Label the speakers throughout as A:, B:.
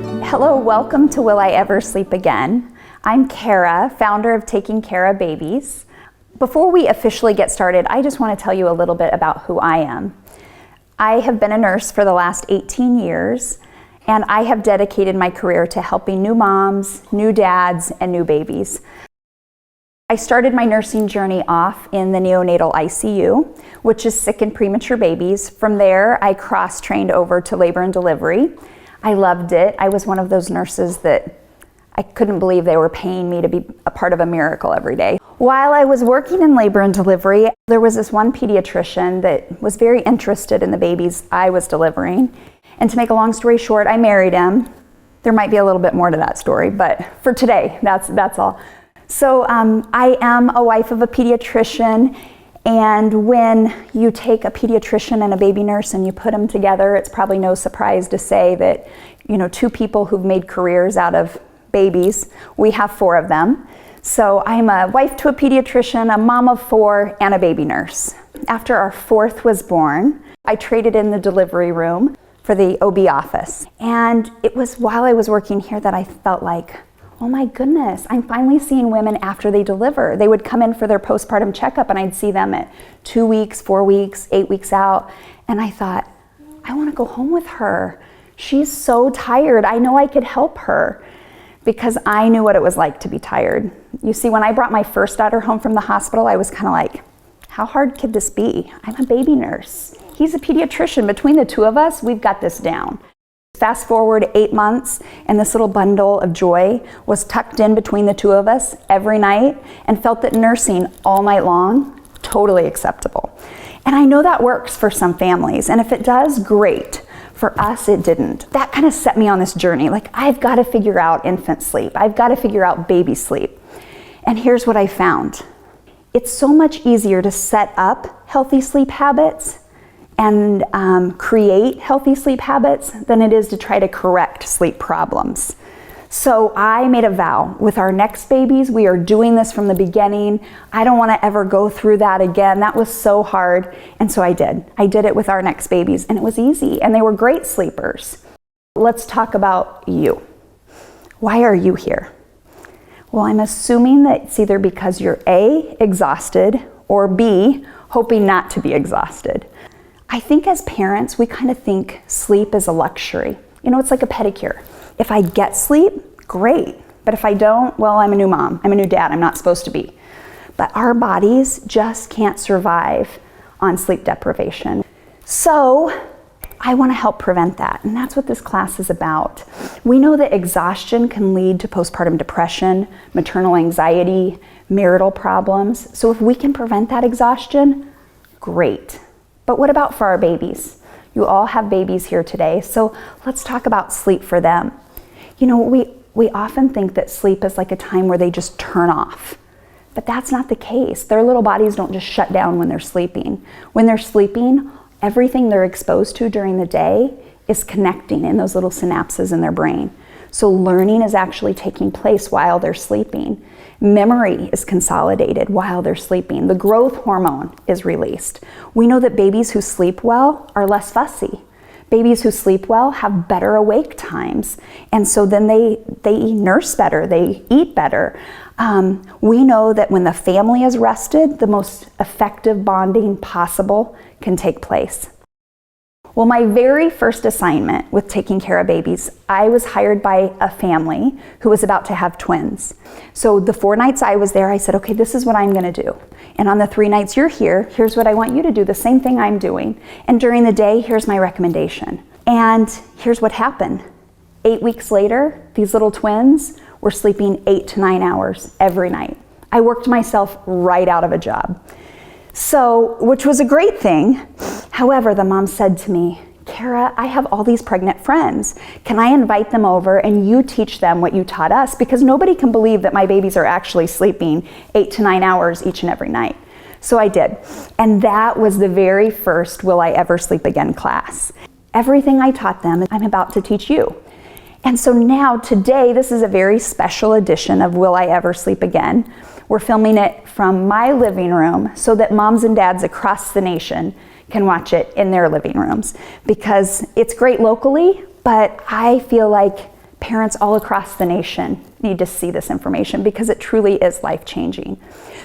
A: Hello, welcome to Will I Ever Sleep Again? I'm Cara, founder of Taking Cara Babies. Before we officially get started, I just want to tell you a little bit about who I am. I have been a nurse for the last 18 years, and I have dedicated my career to helping new moms, new dads, and new babies. I started my nursing journey off in the Neonatal ICU, which is sick and premature babies. From there, I cross-trained over to labor and delivery. I loved it. I was one of those nurses that I couldn't believe they were paying me to be a part of a miracle every day. While I was working in labor and delivery, there was this one pediatrician that was very interested in the babies I was delivering. And to make a long story short, I married him. There might be a little bit more to that story, but for today, that's all. So I am a wife of a pediatrician, and when you take a pediatrician and a baby nurse and you put them together, it's probably no surprise to say that, you know, two people who've made careers out of babies, we have 4 of them. So I'm a wife to a pediatrician, a mom of 4, and a baby nurse. After our 4th was born, I traded in the delivery room for the OB office. And it was while I was working here that I felt like, oh my goodness, I'm finally seeing women after they deliver. They would come in for their postpartum checkup and I'd see them at 2 weeks, 4 weeks, 8 weeks out. And I thought, I want to go home with her. She's so tired. I know I could help her, because I knew what it was like to be tired. You see, when I brought my first daughter home from the hospital, I was kind of like, how hard could this be? I'm a baby nurse. He's a pediatrician. Between the two of us, we've got this down. Fast forward 8 months, and this little bundle of joy was tucked in between the two of us every night, and felt that nursing all night long, totally acceptable. And I know that works for some families, and if it does, great. For us, it didn't. That kind of set me on this journey. Like, I've got to figure out infant sleep. I've got to figure out baby sleep. And here's what I found. It's so much easier to set up healthy sleep habits and create healthy sleep habits than it is to try to correct sleep problems. So I made a vow, with our next babies, we are doing this from the beginning. I don't want to ever go through that again. That was so hard. And so I did. I did it with our next babies, and it was easy, and they were great sleepers. Let's talk about you. Why are you here? Well, I'm assuming that it's either because you're A, exhausted, or B, hoping not to be exhausted. I think as parents, we kind of think sleep is a luxury. You know, it's like a pedicure. If I get sleep, great. But if I don't, well, I'm a new mom. I'm a new dad. I'm not supposed to be. But our bodies just can't survive on sleep deprivation. So I want to help prevent that. And that's what this class is about. We know that exhaustion can lead to postpartum depression, maternal anxiety, marital problems. So if we can prevent that exhaustion, great. But what about for our babies? You all have babies here today, so let's talk about sleep for them. You know, we often think that sleep is like a time where they just turn off, but that's not the case. Their little bodies don't just shut down when they're sleeping. When they're sleeping, everything they're exposed to during the day is connecting in those little synapses in their brain. So learning is actually taking place while they're sleeping. Memory is consolidated while they're sleeping. The growth hormone is released. We know that babies who sleep well are less fussy. Babies who sleep well have better awake times. And so then they nurse better, they eat better. We know that when the family is rested, the most effective bonding possible can take place. Well, my very first assignment with Taking Cara Babies, I was hired by a family who was about to have twins. So the 4 nights I was there, I said, okay, this is what I'm going to do. And on the 3 nights you're here, here's what I want you to do, the same thing I'm doing. And during the day, here's my recommendation. And here's what happened. 8 weeks later, these little twins were sleeping 8 to 9 hours every night. I worked myself right out of a job. So, which was a great thing. However, the mom said to me, Cara, I have all these pregnant friends. Can I invite them over and you teach them what you taught us? Because nobody can believe that my babies are actually sleeping 8 to 9 hours each and every night. So I did. And that was the very first Will I Ever Sleep Again class. Everything I taught them, I'm about to teach you. And so now, today, this is a very special edition of Will I Ever Sleep Again. We're filming it from my living room so that moms and dads across the nation can watch it in their living rooms, because it's great locally, but I feel like Parents all across the nation need to see this information because it truly is life-changing.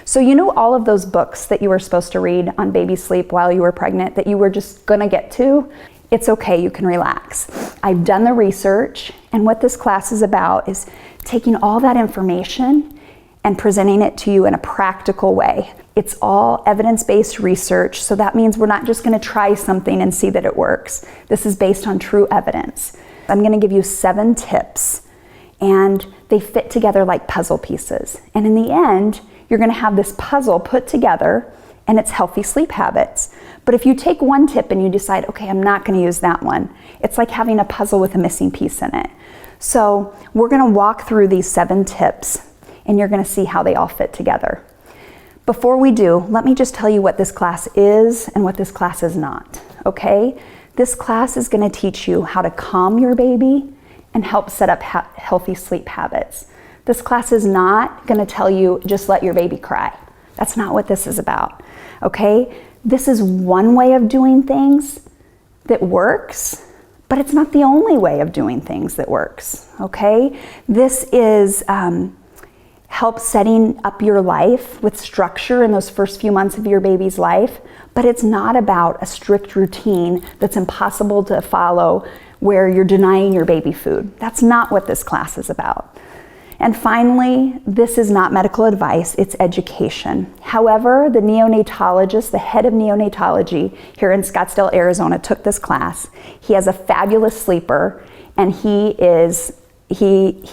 A: So you know all of those books that you were supposed to read on baby sleep while you were pregnant that you were just gonna get to? It's okay, you can relax. I've done the research, and what this class is about is taking all that information and presenting it to you in a practical way. It's all evidence-based research, so that means we're not just gonna try something and see that it works. This is based on true evidence. I'm gonna give you 7 tips, and they fit together like puzzle pieces. And in the end, you're gonna have this puzzle put together, and it's healthy sleep habits. But if you take one tip and you decide, okay, I'm not gonna use that one, it's like having a puzzle with a missing piece in it. So we're gonna walk through these 7 tips, and you're gonna see how they all fit together. Before we do, let me just tell you what this class is and what this class is not, okay? This class is gonna teach you how to calm your baby and help set up healthy sleep habits. This class is not gonna tell you, just let your baby cry. That's not what this is about, okay? This is one way of doing things that works, but it's not the only way of doing things that works, okay? This is help setting up your life with structure in those first few months of your baby's life, but it's not about a strict routine that's impossible to follow where you're denying your baby food. That's not what this class is about. And finally, this is not medical advice, it's education. However, the neonatologist, the head of neonatology here in Scottsdale, Arizona, took this class. He has a fabulous sleeper, and he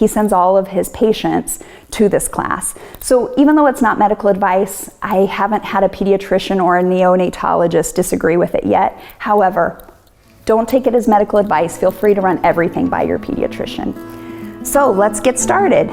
A: sends all of his patients to this class. So even though it's not medical advice, I haven't had a pediatrician or a neonatologist disagree with it yet. However, don't take it as medical advice. Feel free to run everything by your pediatrician. So let's get started.